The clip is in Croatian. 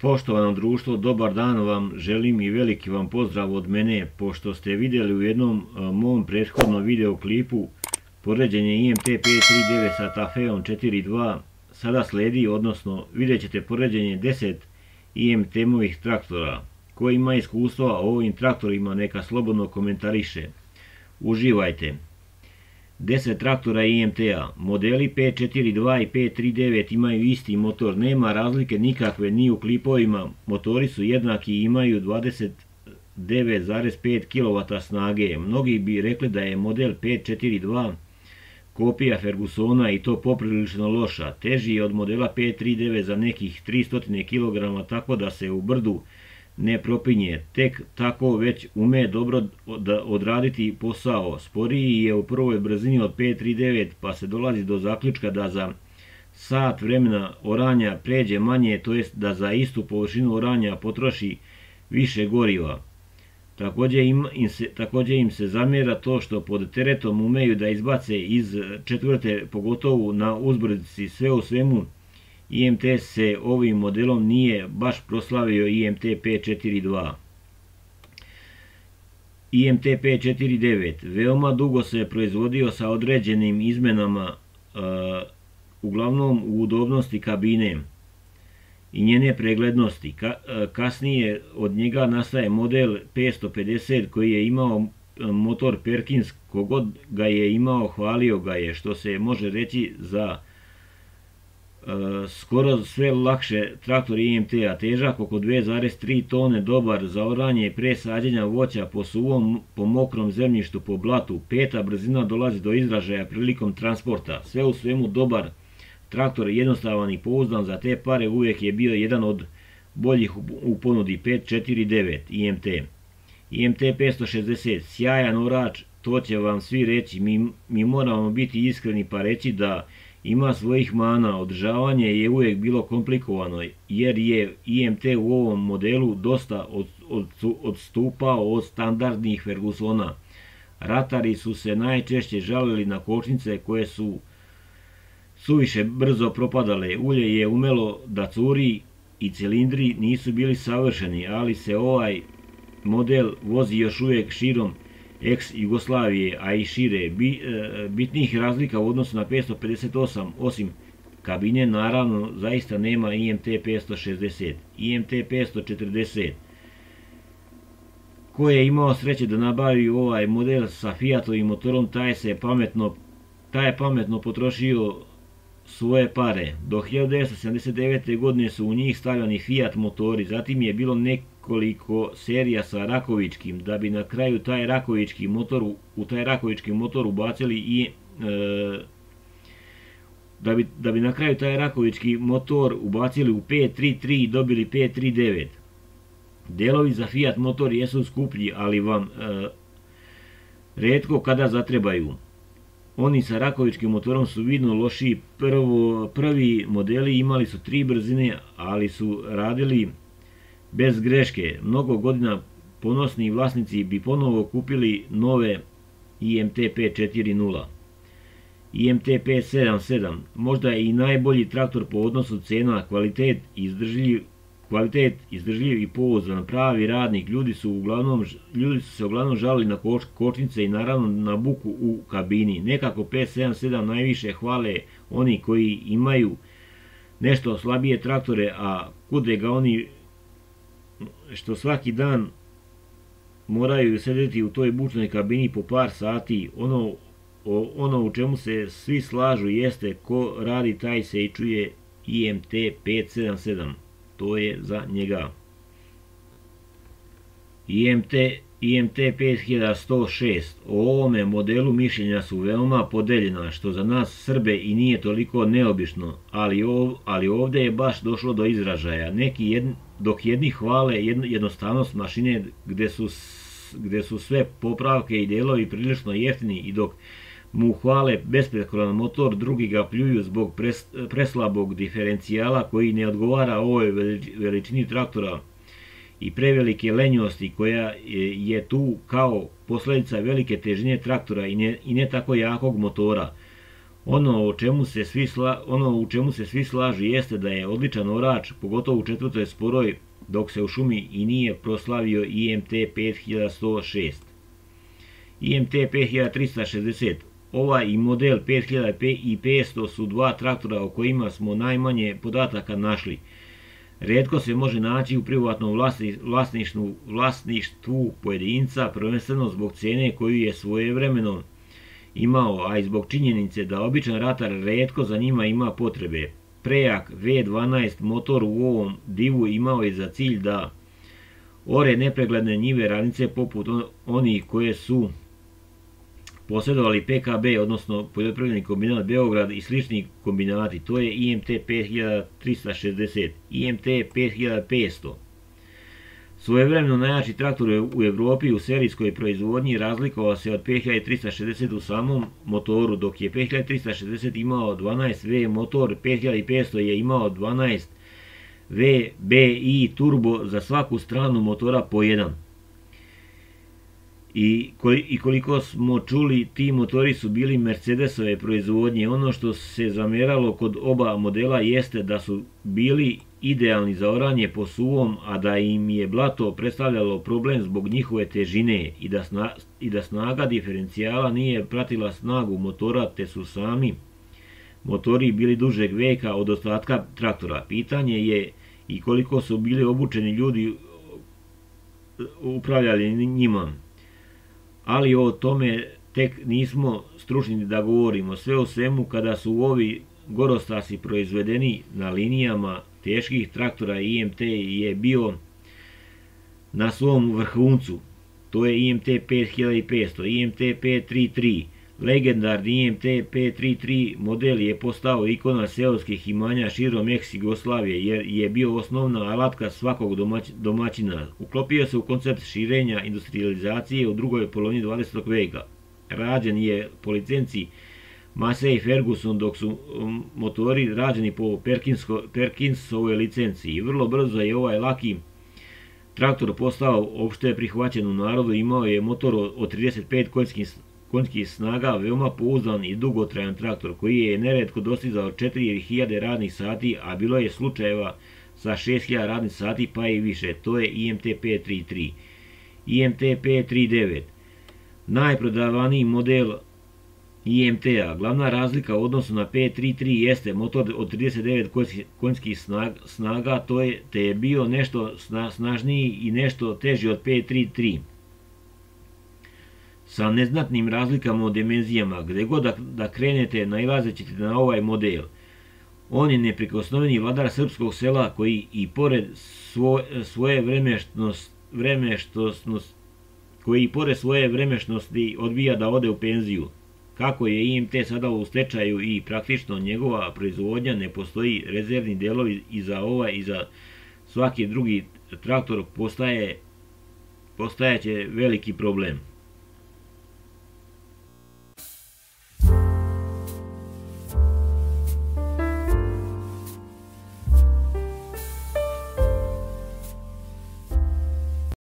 Poštovano društvo, dobar dan vam želim i veliki vam pozdrav od mene. Pošto ste vidjeli u jednom mom prethodnom videoklipu poređenje IMT 539 sa Tafeom 4.2, sada sledi, odnosno vidjet ćete poređenje 10 IMT-movih traktora. Ko ima iskustva o ovim traktorima neka slobodno komentariše. Uživajte! 10 traktora IMT-a, modeli 542 i 539 imaju isti motor, nema razlike nikakve ni u klipovima, motori su jednaki i imaju 29,5 kW snage. Mnogi bi rekli da je model 542 kopija Fergusona i to poprilično loša, teži je od modela 539 za nekih 300 kg, tako da se u brdu ne propinje, tek tako već ume dobro odraditi posao. Sporiji je u prvoj brzini od 539, pa se dolazi do zaključka da za sat vremena oranja pređe manje, to jest da za istu površinu oranja potroši više goriva. Također im se zamjera to što pod teretom umeju da izbace iz četvrte, pogotovo na uzbrdici. Sve u svemu, IMT se ovim modelom nije baš proslavio IMT 542. IMT 549 veoma dugo se proizvodio sa određenim izmenama, uglavnom u udobnosti kabine i njene preglednosti. Kasnije od njega nastaje model 550 koji je imao motor Perkins, kogod ga je imao hvalio ga je, što se može reći za skoro sve lakše traktor IMT-a, težak oko 2,3 tone, dobar za oranje i pre sađenja voća po suvom, po mokrom zemljištu, po blatu. Peta brzina dolazi do izražaja prilikom transporta. Sve u svemu dobar traktor, jednostavan i pouzdan, za te pare uvijek je bio jedan od boljih u ponudi. 549 IMT. IMT 560, sjajan orač, to će vam svi reći. Mi moramo biti iskreni pa reći da ima svojih mana. Održavanje je uvijek bilo komplikovano jer je IMT u ovom modelu dosta odstupao od standardnih Fergusona. Ratari su se najčešće žalili na kočnice koje su suviše brzo propadale, ulje je umelo da curi i cilindri nisu bili savršeni, ali se ovaj model vozi još uvijek širom ex-Jugoslavije, a i šire. Bitnih razlika u odnosu na 558, osim kabine, naravno, zaista nema IMT 560. IMT 540. Ko je imao sreće da nabavi ovaj model sa Fiatovim motorom, taj je pametno potrošio svoje pare. Do 1979. godine su u njih stavljani Fiat motori, zatim je bilo nekoliko serija sa Rakovičkim, da bi na kraju taj Rakovički motor ubacili i da bi na kraju taj Rakovički motor ubacili u 533 i dobili 539. Delovi za Fiat motor jesu skuplji, ali vam retko kada zatrebaju. Oni sa Rakovičkim motorom su vidno lošiji. Prvi modeli imali su 3 brzine, ali su radili bez greške. Mnogo godina ponosni vlasnici bi ponovo kupili nove IMT 540. IMT 577, možda i najbolji traktor po odnosu cena, kvalitet izdržljiv i pouzdan, pravi radnik. Ljudi su se uglavnom žalili na kočnice i naravno na buku u kabini. Nekako 577 najviše hvale oni koji imaju nešto slabije traktore, a kude ga oni što svaki dan moraju sedeti u toj bučnoj kabini po par sati. Ono u čemu se svi slažu jeste ko radi taj se i čuje. IMT 577, to je za njega. IMT 5106, o ovome modelu mišljenja su veoma podeljena, što za nas Srbe i nije toliko neobično, ali ovdje je baš došlo do izražaja. Dok jedni hvale jednostavnost mašine gdje su sve popravke i delovi prilično jeftini, i dok mu hvale besprekoran motor, drugi ga pljuju zbog preslabog diferencijala koji ne odgovara ovoj veličini traktora i prevelike lenjosti koja je tu kao posljedica velike težine traktora i ne tako jakog motora. Ono u čemu se svi slažu jeste da je odličan orač, pogotovo u četvrtoj sporoj, dok se u šumi i nije proslavio IMT 5106. IMT 5360. Ovaj i model 5500 su dva traktora o kojima smo najmanje podataka našli. Retko se može naći u privatnom vlasništvu pojedinca, prvenstveno zbog cene koju je svojevremeno imao, a i zbog činjenice da običan ratar retko za njima ima potrebe. Prejak V12 motor u ovom divu imao je za cilj da ore nepregledne njive ravnice poput onih koje su posjedovali PKB, odnosno Poljoprivredni kombinat Beograd i slični kombinati. To je IMT 5360, IMT 5500. Svojevremeno najjači traktor u Evropi u serijskoj proizvodnji razlikovao se od 5360 u samom motoru, dok je 5360 imao 12V motor, 5500 je imao 12V BI turbo za svaku stranu motora po jedan. I koliko smo čuli, ti motori su bili Mercedesove proizvodnje. Ono što se zamjeralo kod oba modela jeste da su bili idealni za oranje po suvom, a da im je blato predstavljalo problem zbog njihove težine i da snaga diferencijala nije pratila snagu motora, te su sami motori bili dužeg veka od ostatka traktora. Pitanje je i koliko su bili obučeni ljudi upravljali njima. Ali o tome tek nismo stručni da govorimo. Sve u svemu, kada su ovi gorostasi proizvedeni na linijama teških traktora, IMT je bio na svom vrhuncu. To je IMT 5500, IMT 533. Legendarni IMT 533 model je postao ikona seoskih imanja širom ex-Jugoslavije, jer je bio osnovna alatka svakog domaćina. Uklopio se u koncept širenja industrializacije u drugoj polovini 20. veka. Rađen je po licenci Massey Ferguson, dok su motori rađeni po Perkinsovoj licenciji. I vrlo brzo je ovaj laki traktor postao opšte prihvaćen u narodu. Imao je motor od 35 konjskih snaga, veoma pouzdan i dugotrajan traktor koji je neretko dostizao 4000 radnih sati, a bilo je slučajeva sa 6000 radnih sati pa i više. To je IMT 533. IMT 539. Najprodavaniji model IMT-a. Glavna razlika u odnosu na 533 jeste motor od 39 konjskih snaga, te je bio nešto snažniji i nešto teži od 533. Sa neznatnim razlikama u dimenzijama, gde god da krenete nailazit ćete na ovaj model. On je neprikosnoveni vladar srpskog sela koji i pored svoje vremešnosti odbija da ode u penziju. Kako je IMT sada u stečaju i praktično njegova proizvodnja, ne postoji rezervni delovi i za ovaj i za svaki drugi traktor, postajeće veliki problem.